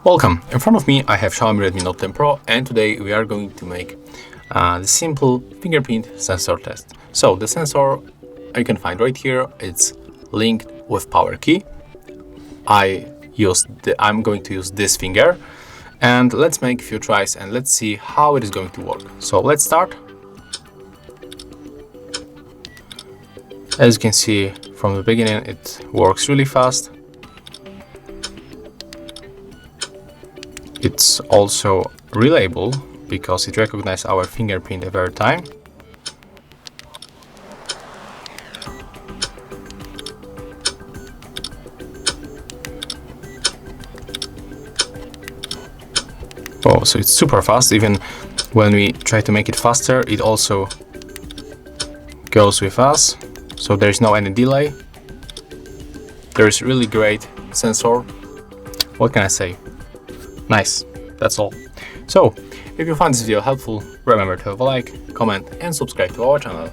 Welcome! In front of me I have Xiaomi Redmi Note 10 Pro, and today we are going to make the simple fingerprint sensor test. So the sensor you can find right here. It's linked with power key. I'm going to use this finger, and let's make a few tries and let's see how it is going to work. So let's start. As you can see from the beginning, it works really fast. It's also reliable because it recognizes our fingerprint every time. Oh, so it's super fast. Even when we try to make it faster, it also goes with us. So there's no any delay. There's really great sensor. What can I say? Nice. That's all. So if you found this video helpful, remember to have a like, comment and subscribe to our channel.